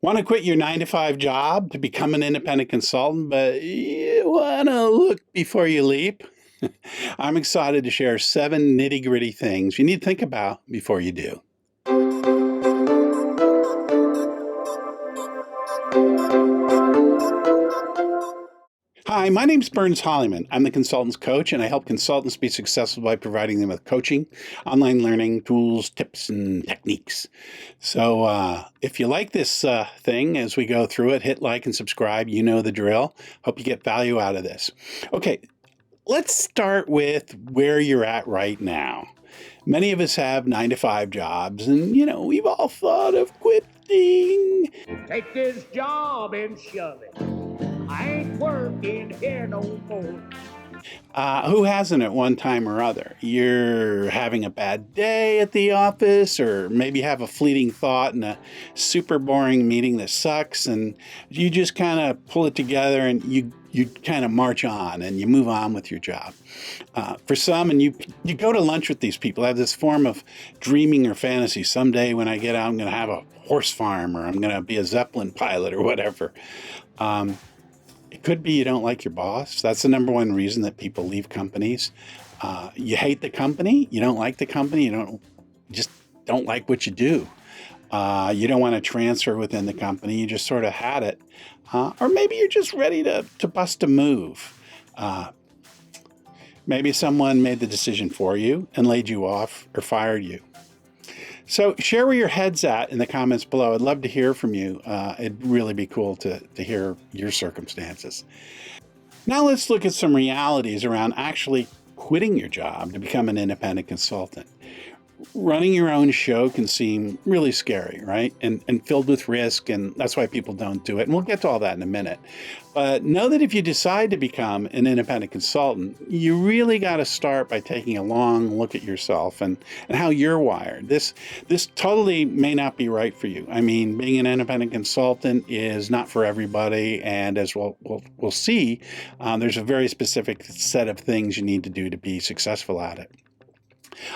Want to quit your 9 to 5 job to become an independent consultant, but you want to look before you leap? I'm excited to share 7 nitty-gritty things you need to think about before you do. Hi, my name's Burns Hollyman. I'm the consultant's coach, and I help consultants be successful by providing them with coaching, online learning, tools, tips, and techniques. So, if you like this thing as we go through it, hit like and subscribe. You know the drill. Hope you get value out of this. Okay, let's start with where you're at right now. Many of us have 9 to 5 jobs, and we've all thought of quitting. Take this job and shove it. I ain't working here no more. Who hasn't at one time or other? You're having a bad day at the office, or maybe have a fleeting thought in a super boring meeting that sucks, and you just kind of pull it together and you kind of march on and you move on with your job. For some, and you go to lunch with these people, have this form of dreaming or fantasy. Someday when I get out, I'm going to have a horse farm, or I'm going to be a Zeppelin pilot, or whatever. It could be you don't like your boss. That's the number one reason that people leave companies. You hate the company. You don't like the company. Just don't like what you do. You don't want to transfer within the company. You just sort of had it. Or maybe you're just ready to bust a move. Maybe someone made the decision for you and laid you off or fired you. So share where your head's at in the comments below. I'd love to hear from you. It'd really be cool to hear your circumstances. Now let's look at some realities around actually quitting your job to become an independent consultant. Running your own show can seem really scary, right? And filled with risk, and that's why people don't do it. And we'll get to all that in a minute. But know that if you decide to become an independent consultant, you really got to start by taking a long look at yourself and how you're wired. This totally may not be right for you. I mean, being an independent consultant is not for everybody, and as we'll see, there's a very specific set of things you need to do to be successful at it.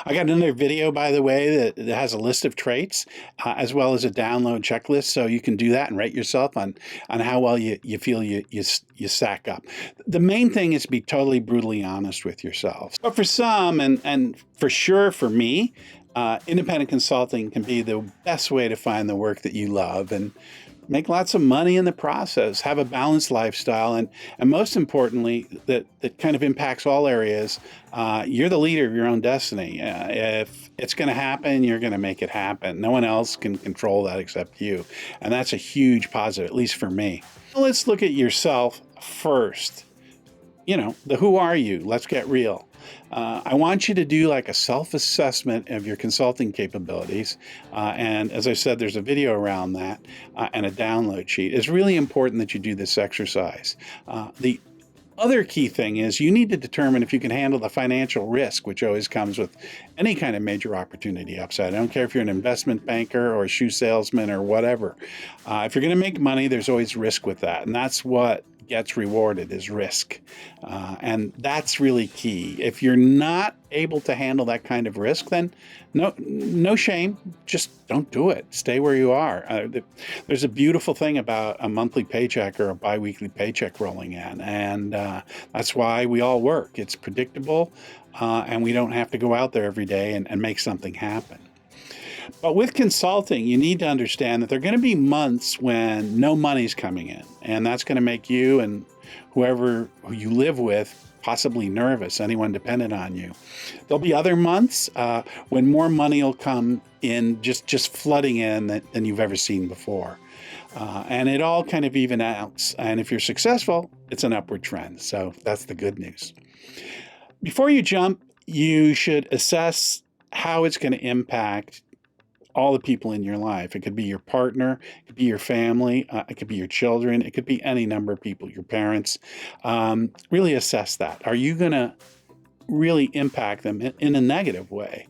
I got another video, by the way, that has a list of traits as well as a download checklist, so you can do that and rate yourself on how well you feel you stack up. The main thing is to be totally brutally honest with yourself. But for some, and for sure for me, independent consulting can be the best way to find the work that you love and make lots of money in the process, have a balanced lifestyle, and most importantly, that kind of impacts all areas. You're the leader of your own destiny. If it's going to happen, you're going to make it happen. No one else can control that except you. And that's a huge positive, at least for me. Let's look at yourself first. The who are you? Let's get real. I want you to do like a self-assessment of your consulting capabilities. And as I said, there's a video around that and a download sheet. It's really important that you do this exercise. The other key thing is you need to determine if you can handle the financial risk, which always comes with any kind of major opportunity upside. I don't care if you're an investment banker or a shoe salesman or whatever. If you're going to make money, there's always risk with that. And that's what gets rewarded is risk. And that's really key. If you're not able to handle that kind of risk, then no shame. Just don't do it. Stay where you are. There's a beautiful thing about a monthly paycheck or a biweekly paycheck rolling in. And that's why we all work. It's predictable, and we don't have to go out there every day and make something happen. But with consulting, you need to understand that there are going to be months when no money's coming in, and that's going to make you and who you live with possibly nervous, anyone dependent on you. There'll be other months when more money will come in, just flooding in than you've ever seen before. And it all kind of even out. And if you're successful, it's an upward trend. So that's the good news. Before you jump, you should assess how it's going to impact all the people in your life. It could be your partner, it could be your family, it could be your children, it could be any number of people, your parents. Really assess that. Are you going to really impact them in a negative way?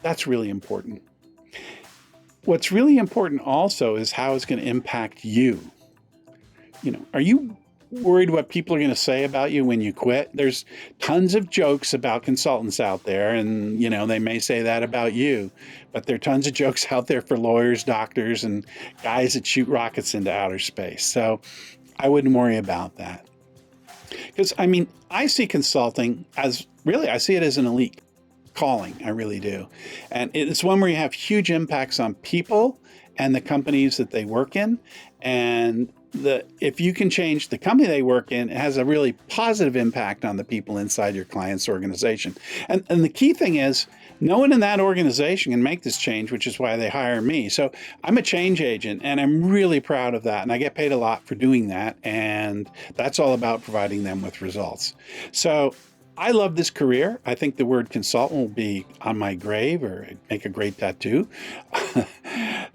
That's really important. What's really important also is how it's going to impact you. Are you worried what people are going to say about you when you quit. There's tons of jokes about consultants out there, and they may say that about you, but there are tons of jokes out there for lawyers, doctors, and guys that shoot rockets into outer space. So I wouldn't worry about that. Because I see consulting as I see it as an elite calling. I really do. And it's one where you have huge impacts on people and the companies that they work in. And if you can change the company they work in, it has a really positive impact on the people inside your client's organization. And the key thing is, no one in that organization can make this change, which is why they hire me. So I'm a change agent, and I'm really proud of that. And I get paid a lot for doing that. And that's all about providing them with results. So I love this career. I think the word consultant will be on my grave, or it'd make a great tattoo.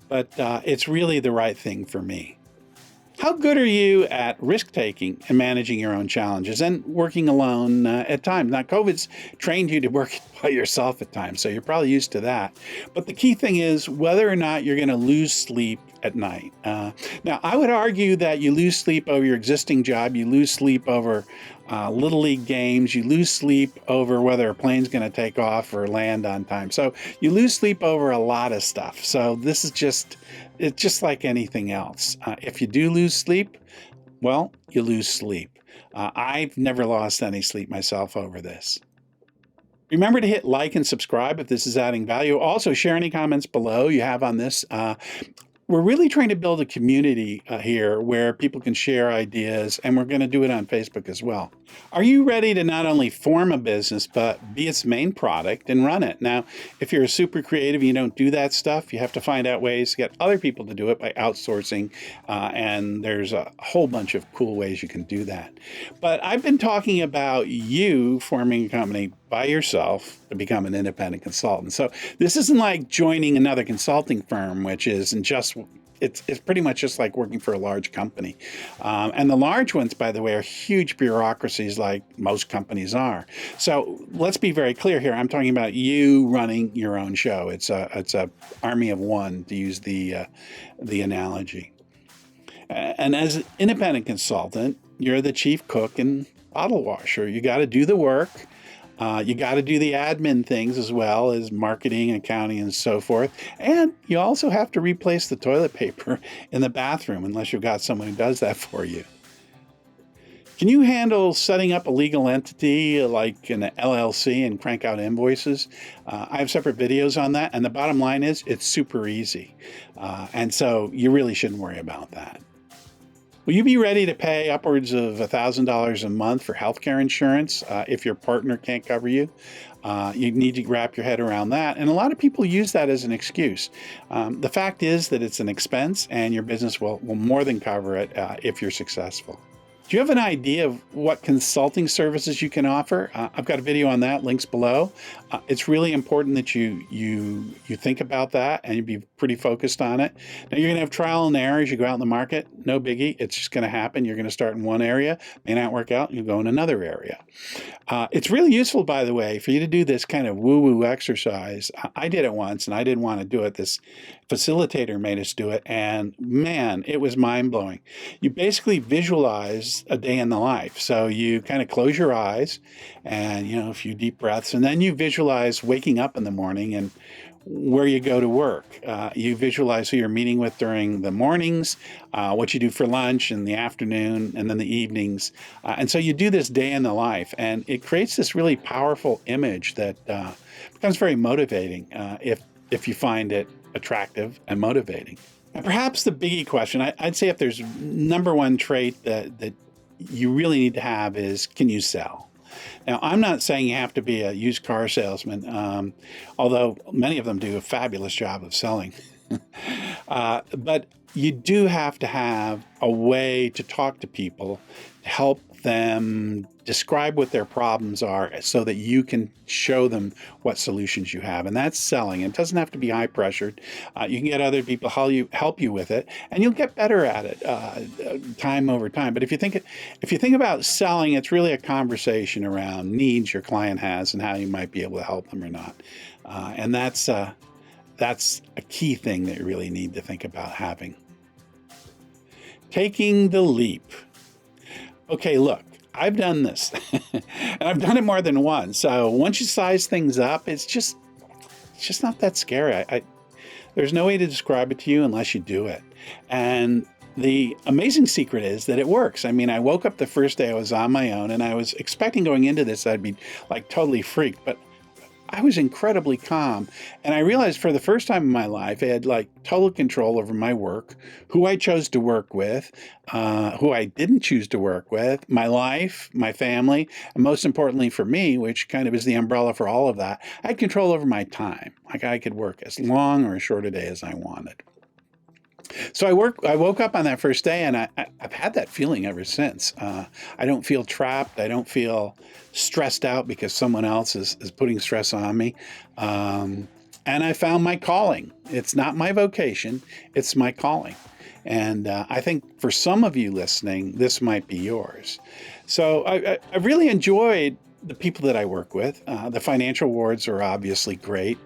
But it's really the right thing for me. How good are you at risk-taking and managing your own challenges and working alone at times? Now, COVID's trained you to work by yourself at times, so you're probably used to that. But the key thing is whether or not you're going to lose sleep at night. Now, I would argue that you lose sleep over your existing job, you lose sleep over Little League games, you lose sleep over whether a plane's going to take off or land on time. So you lose sleep over a lot of stuff. So this is it's just like anything else. If you do lose sleep, well, you lose sleep. I've never lost any sleep myself over this. Remember to hit like and subscribe if this is adding value. Also, share any comments below you have on this. We're really trying to build a community here where people can share ideas, and we're going to do it on Facebook as well. Are you ready to not only form a business, but be its main product and run it? Now, if you're a super creative and you don't do that stuff, you have to find out ways to get other people to do it by outsourcing, and there's a whole bunch of cool ways you can do that. But I've been talking about you forming a company by yourself to become an independent consultant. So this isn't like joining another consulting firm, which is it's pretty much just like working for a large company. And the large ones, by the way, are huge bureaucracies like most companies are. So let's be very clear here. I'm talking about you running your own show. It's a army of one, to use the analogy. And as an independent consultant, you're the chief cook and bottle washer. You got to do the work. You got to do the admin things as well as marketing, accounting, and so forth. And you also have to replace the toilet paper in the bathroom unless you've got someone who does that for you. Can you handle setting up a legal entity like an LLC and crank out invoices? I have separate videos on that. And the bottom line is it's super easy. And so you really shouldn't worry about that. Will you be ready to pay upwards of $1,000 a month for healthcare insurance if your partner can't cover you? You need to wrap your head around that. And a lot of people use that as an excuse. The fact is that it's an expense, and your business will more than cover it if you're successful. Do you have an idea of what consulting services you can offer? I've got a video on that, links below. It's really important that you think about that and you be pretty focused on it. Now, you're going to have trial and error as you go out in the market. No biggie. It's just going to happen. You're going to start in one area, may not work out, you go in another area. It's really useful, by the way, for you to do this kind of woo-woo exercise. I did it once, and I didn't want to do it. This facilitator made us do it, and man, it was mind-blowing. You basically visualize a day in the life. So you kind of close your eyes and, a few deep breaths, and then you visualize waking up in the morning and where you go to work. You visualize who you're meeting with during the mornings, what you do for lunch in the afternoon, and then the evenings. And so you do this day in the life, and it creates this really powerful image that becomes very motivating if you find it attractive and motivating. And perhaps the biggie question, I'd say if there's number one trait that you really need to have is, can you sell? Now, I'm not saying you have to be a used car salesman, although many of them do a fabulous job of selling. But you do have to have a way to talk to people, to help them describe what their problems are so that you can show them what solutions you have. And that's selling. It doesn't have to be high pressured. You can get other people help you with it, and you'll get better at it time over time. But if you think about selling, it's really a conversation around needs your client has and how you might be able to help them or not. And that's a key thing that you really need to think about having. Taking the leap. Okay, look, I've done this and I've done it more than once. So once you size things up, it's just not that scary. There's no way to describe it to you unless you do it. And the amazing secret is that it works. I mean, I woke up the first day I was on my own and I was expecting going into this, I'd be like totally freaked, but I was incredibly calm. And I realized for the first time in my life, I had like total control over my work, who I chose to work with, who I didn't choose to work with, my life, my family, and most importantly for me, which kind of is the umbrella for all of that, I had control over my time. Like I could work as long or as short a day as I wanted. So I woke up on that first day, and I've had that feeling ever since. I don't feel trapped. I don't feel stressed out because someone else is putting stress on me. And I found my calling. It's not my vocation, it's my calling. And I think for some of you listening, this might be yours. So I really enjoyed the people that I work with. The financial rewards are obviously great.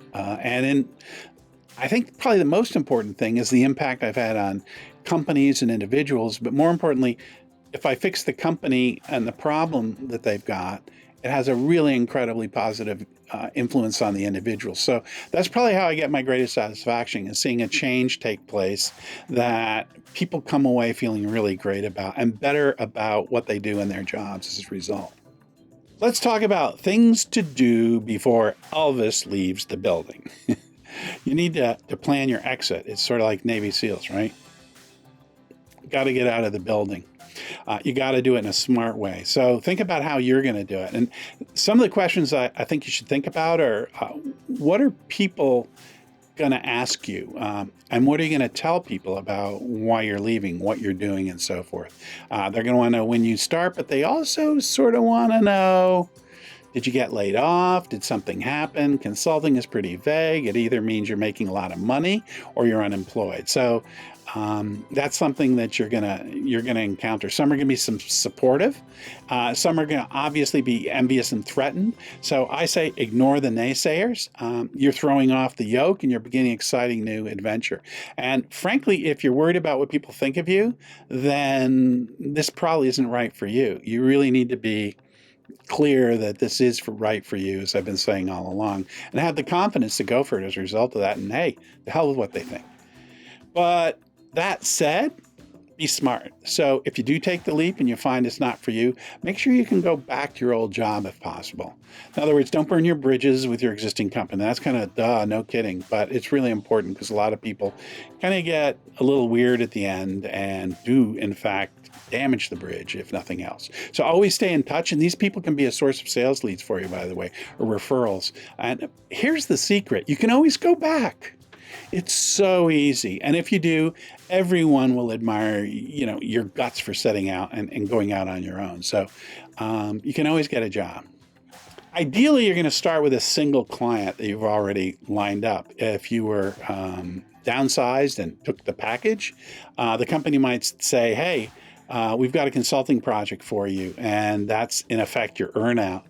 I think probably the most important thing is the impact I've had on companies and individuals. But more importantly, if I fix the company and the problem that they've got, it has a really incredibly positive influence on the individual. So that's probably how I get my greatest satisfaction, is seeing a change take place that people come away feeling really great about and better about what they do in their jobs as a result. Let's talk about things to do before Elvis leaves the building. You need to plan your exit. It's sort of like Navy SEALs, right? You got to get out of the building. You got to do it in a smart way. So think about how you're going to do it. And some of the questions I think you should think about are, what are people going to ask you? And what are you going to tell people about why you're leaving, what you're doing, and so forth? They're going to want to know when you start, but they also sort of want to know, did you get laid off? Did something happen? Consulting is pretty vague. It either means you're making a lot of money or you're unemployed. So that's something that you're gonna encounter. Some are gonna be some supportive. Some are gonna obviously be envious and threatened. So I say ignore the naysayers. You're throwing off the yoke and you're beginning an exciting new adventure. And frankly, if you're worried about what people think of you, then this probably isn't right for you. You really need to be clear that this is right for you, as I've been saying all along, and have the confidence to go for it as a result of that. And hey, the hell with what they think. But that said, be smart. So if you do take the leap and you find it's not for you, make sure you can go back to your old job if possible. In other words, don't burn your bridges with your existing company. That's kind of no kidding, but it's really important because a lot of people kind of get a little weird at the end and do, in fact, damage the bridge, if nothing else. So always stay in touch. And these people can be a source of sales leads for you, by the way, or referrals. And here's the secret. You can always go back. It's so easy. And if you do, everyone will admire, your guts for setting out and going out on your own. So you can always get a job. Ideally, you're going to start with a single client that you've already lined up. If you were downsized and took the package, the company might say, hey, we've got a consulting project for you, and that's in effect your earnout.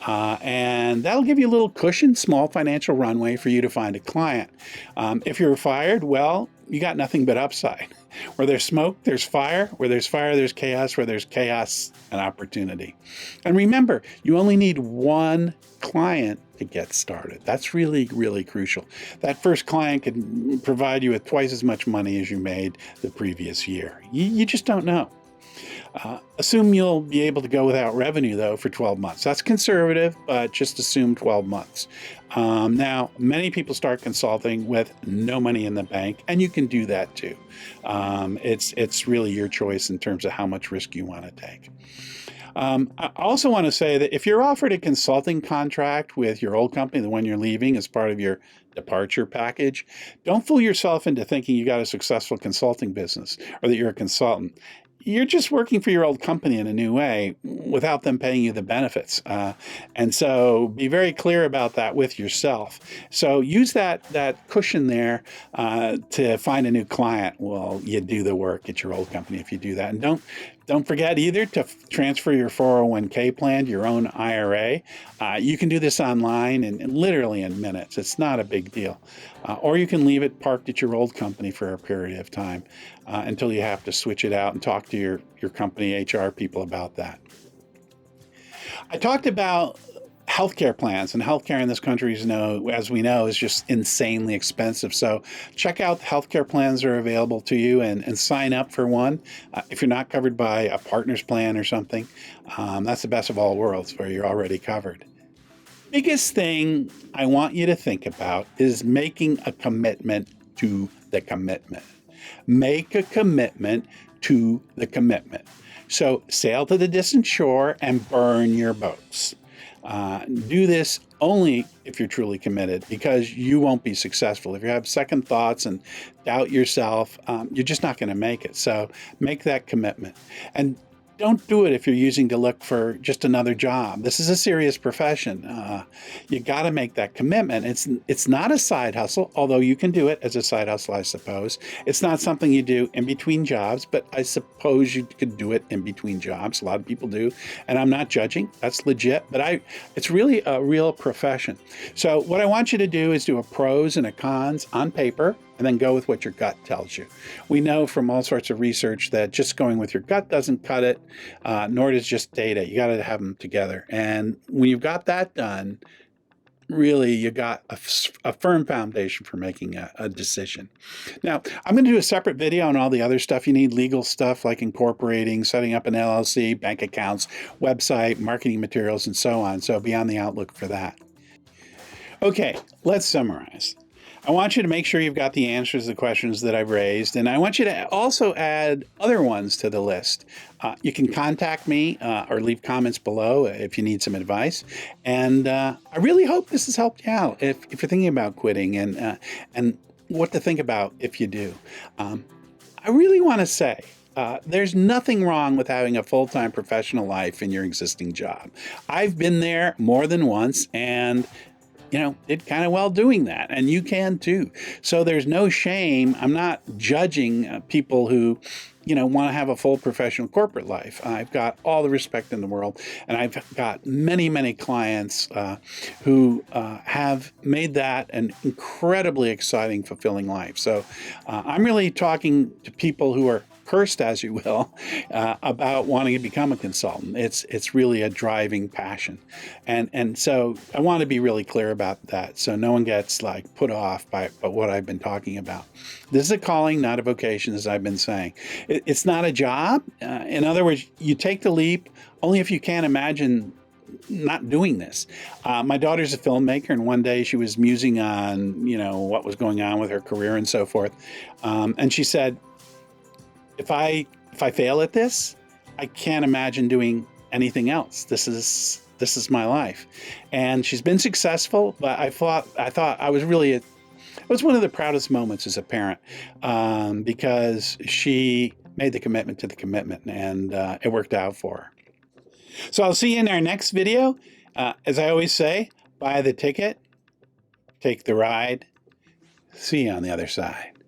And that'll give you a little cushion, small financial runway for you to find a client. If you're fired, well, you got nothing but upside. Where there's smoke, there's fire. Where there's fire, there's chaos. Where there's chaos, an opportunity. And remember, you only need one client to get started. That's really, really crucial. That first client could provide you with twice as much money as you made the previous year. You just don't know. Assume you'll be able to go without revenue, though, for 12 months. That's conservative, but just assume 12 months. Now, many people start consulting with no money in the bank, and you can do that too. It's really your choice in terms of how much risk you want to take. I also want to say that if you're offered a consulting contract with your old company, the one you're leaving, as part of your departure package, don't fool yourself into thinking you got a successful consulting business or that you're a consultant. You're just working for your old company in a new way without them paying you the benefits. And so be very clear about that with yourself. So use that cushion there to find a new client while you do the work at your old company if you do that. And don't forget either to transfer your 401k plan to your own IRA. You can do this online and literally in minutes. It's not a big deal. Or you can leave it parked at your old company for a period of time until you have to switch it out and talk to your company HR people about that. I talked about healthcare plans, and healthcare in this country, as we know, is just insanely expensive. So check out the healthcare plans that are available to you and sign up for one. If you're not covered by a partner's plan or something, that's the best of all worlds where you're already covered. Biggest thing I want you to think about is making a commitment to the commitment. Make a commitment to the commitment. So sail to the distant shore and burn your boats. Do this only if you're truly committed, because you won't be successful. If you have second thoughts and doubt yourself, you're just not going to make it. So make that commitment. And don't do it if you're using to look for just another job. This is a serious profession. You got to make that commitment. It's not a side hustle, although you can do it as a side hustle, I suppose. It's not something you do in between jobs, but I suppose you could do it in between jobs. A lot of people do, and I'm not judging. That's legit, but it's really a real profession. So what I want you to do is do a pros and a cons on paper, and then go with what your gut tells you. We know from all sorts of research that just going with your gut doesn't cut it, nor does just data. You got to have them together. And when you've got that done, really you got a firm foundation for making a decision. Now, I'm going to do a separate video on all the other stuff you need, legal stuff like incorporating, setting up an LLC, bank accounts, website, marketing materials, and so on. So be on the outlook for that. Okay, let's summarize. I want you to make sure you've got the answers to the questions that I've raised, and I want you to also add other ones to the list. You can contact me or leave comments below if you need some advice, and I really hope this has helped you out if you're thinking about quitting and what to think about if you do. I really want to say there's nothing wrong with having a full-time professional life in your existing job. I've been there more than once, and did kind of well doing that, and you can too. So there's no shame. I'm not judging people who, want to have a full professional corporate life. I've got all the respect in the world, and I've got many, many clients who have made that an incredibly exciting, fulfilling life. So I'm really talking to people who are cursed, as you will, about wanting to become a consultant. It's really a driving passion. And so I want to be really clear about that so no one gets put off by what I've been talking about. This is a calling, not a vocation, as I've been saying. It's not a job. In other words, you take the leap only if you can't imagine not doing this. My daughter's a filmmaker, and one day she was musing on, what was going on with her career and so forth. And she said, if I fail at this, I can't imagine doing anything else. This is my life. And she's been successful, but I thought I was really it was one of the proudest moments as a parent, because she made the commitment to the commitment, and it worked out for her. So I'll see you in our next video. As I always say, buy the ticket, take the ride. See you on the other side.